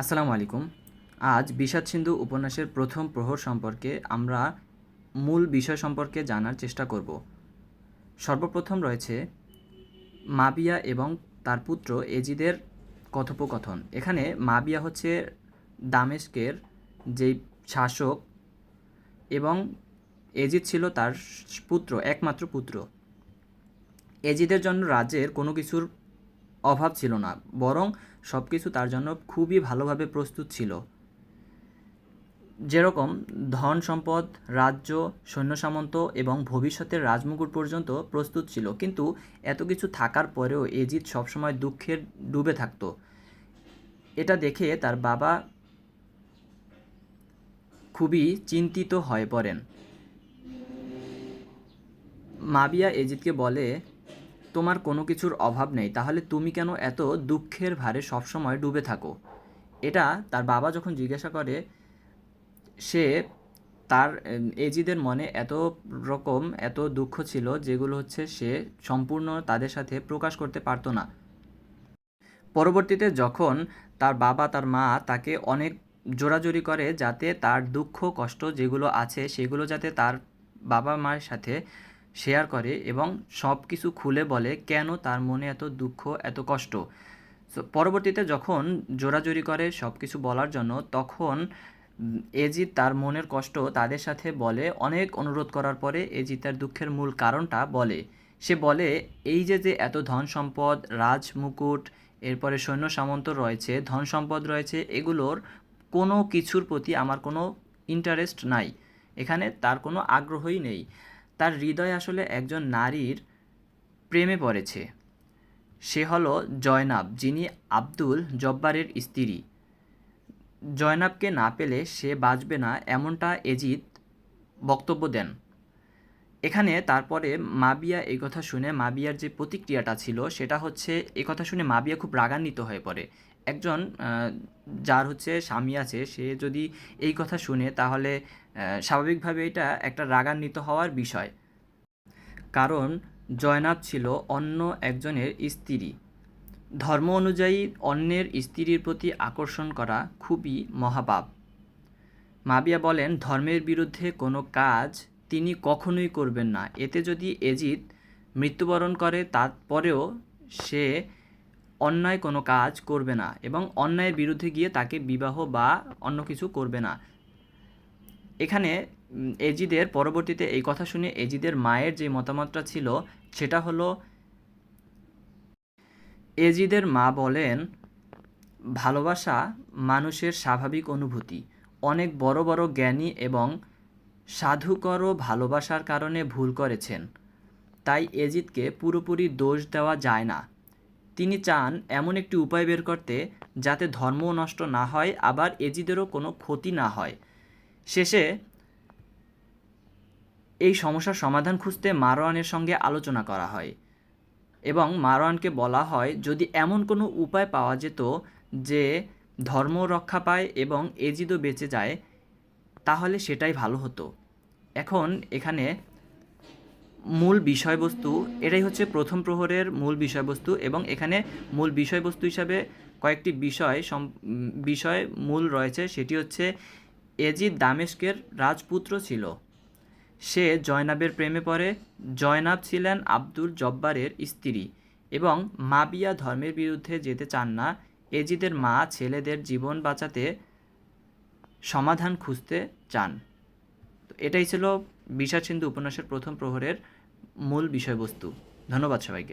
আসসালামু আলাইকুম। আজ বিষাদ সিন্ধু উপন্যাসের প্রথম প্রহর সম্পর্কে আমরা মূল বিষয় সম্পর্কে জানার চেষ্টা করব। সর্বপ্রথম রয়েছে মাবিয়া এবং তার পুত্র এজিদের কথোপকথন। এখানে মাবিয়া হচ্ছে দামেস্কের যেই শাসক এবং এজিদ ছিল তার পুত্র, একমাত্র পুত্র। এজিদের জন্য রাজ্যের কোনো কিছুর অভাব ছিল না, বরং সব কিছু তার জন্য খুবই ভালোভাবে প্রস্তুত ছিল। যেরকম ধন সম্পদ, রাজ্য, সৈন্য-সামন্ত এবং ভবিষ্যতের রাজমুকুট পর্যন্ত প্রস্তুত ছিল, কিন্তু এত কিছু থাকার পরেও এজিদ সবসময় দুঃখে ডুবে থাকত। এটা দেখে তার বাবা খুবই চিন্তিত হয়ে পড়েন। মাবিয়া এজিদকে বলে, তোমার কোনো কিছুর অভাব নেই, তাহলে তুমি কেন এত দুঃখের ভারে সবসময় ডুবে থাকো? এটা তার বাবা যখন জিজ্ঞাসা করে, সে তার এজিদের মনে এত দুঃখ ছিল যেগুলো হচ্ছে সে সম্পূর্ণ তাদের সাথে প্রকাশ করতে পারতো না। পরবর্তীতে যখন তার বাবা তার মা তাকে অনেক জোরাজুরি করে যাতে তার দুঃখ কষ্ট যেগুলো আছে সেগুলো যাতে তার বাবা মায়ের সাথে শেয়ার করে এবং সব কিছু খুলে বলে কেন তার মনে এত দুঃখ এত কষ্ট। পরবর্তীতে যখন জোরাজুরি করে সব কিছু বলার জন্য, তখন এজিদ তার মনের কষ্ট তাদের সাথে বলে। অনেক অনুরোধ করার পরে এজিদ তার দুঃখের মূল কারণটা বলে। সে বলে, এই যে এত ধন সম্পদ, রাজমুকুট, এরপরে সৈন্য সামন্ত রয়েছে, ধন সম্পদ রয়েছে, এগুলোর কোনো কিছুর প্রতি আমার কোনো ইন্টারেস্ট নাই, এখানে তার কোনো আগ্রহই নেই। তার হৃদয় আসলে একজন নারীর প্রেমে পড়েছে। সে হলো জয়নাব, যিনি আব্দুল জব্বারের স্ত্রী। জয়নাবকে না পেলে সে বাঁচবে না, এমনটা এজিদ বক্তব্য দেন। এখানে তারপরে মাবিয়া এই কথা শুনে, মাবিয়ার যে প্রতিক্রিয়াটা ছিল সেটা হচ্ছে, এই কথা শুনে মাবিয়া খুব রাগান্বিত হয়ে পড়ে। একজন যার হচ্ছে স্বামী আছে, সে যদি এই কথা শুনে তাহলে স্বাভাবিকভাবে এটা একটা রাগান্বিত হওয়ার বিষয়। কারণ জয়নাব ছিল অন্য একজনের স্ত্রী। ধর্ম অনুযায়ী অন্যের স্ত্রীর প্রতি আকর্ষণ করা খুবই মহাপাপ। মাবিয়া বলেন, ধর্মের বিরুদ্ধে কোনো কাজ তিনি কখনোই করবেন না। এতে যদি এজিদ মৃত্যুবরণ করে তারপরেও সে অন্যায় কোনো কাজ করবে না এবং অন্যায়ের বিরুদ্ধে গিয়ে তাকে বিবাহ বা অন্য কিছু করবে না। এখানে এজিদের পরবর্তীতে এই কথা শুনে এজিদের মায়ের যে মতামতটা ছিল সেটা হলো, এজিদের মা বলেন, ভালোবাসা মানুষের স্বাভাবিক অনুভূতি। অনেক বড় বড় জ্ঞানী এবং সাধুকরও ভালোবাসার কারণে ভুল করেছেন, তাই এজিদকে পুরোপুরি দোষ দেওয়া যায় না। তিনি চান এমন একটি উপায় বের করতে যাতে ধর্মও নষ্ট না হয়, আবার এজিদেরও কোনো ক্ষতি না হয়। শেষে এই সমস্যার সমাধান খুঁজতে মারওয়ানের সঙ্গে আলোচনা করা হয় এবং মারওয়ানকে বলা হয়, যদি এমন কোনো উপায় পাওয়া যেত যে ধর্ম রক্ষা পায় এবং এজিদও বেঁচে যায় তাহলে সেটাই ভালো হতো। এখন এখানে মূল বিষয়বস্তু, এটাই হচ্ছে প্রথম প্রহরের মূল বিষয়বস্তু এবং এখানে মূল বিষয়বস্তু হিসাবে কয়েকটি বিষয় মূল রয়েছে। সেটি হচ্ছে, এজিদ দামেস্কের রাজপুত্র ছিল, সে জয়নাবের প্রেমে পড়ে। জয়নাব ছিলেন আব্দুল জব্বারের স্ত্রী এবং মাবিয়া ধর্মের বিরুদ্ধে যেতে চান না। এজিদের মা ছেলেদের জীবন বাঁচাতে সমাধান খুঁজতে চান। তো এটাই ছিল বিষাদ সিন্ধু উপন্যাসের প্রথম প্রহরের মূল বিষয়বস্তু। ধন্যবাদ সবাইকে।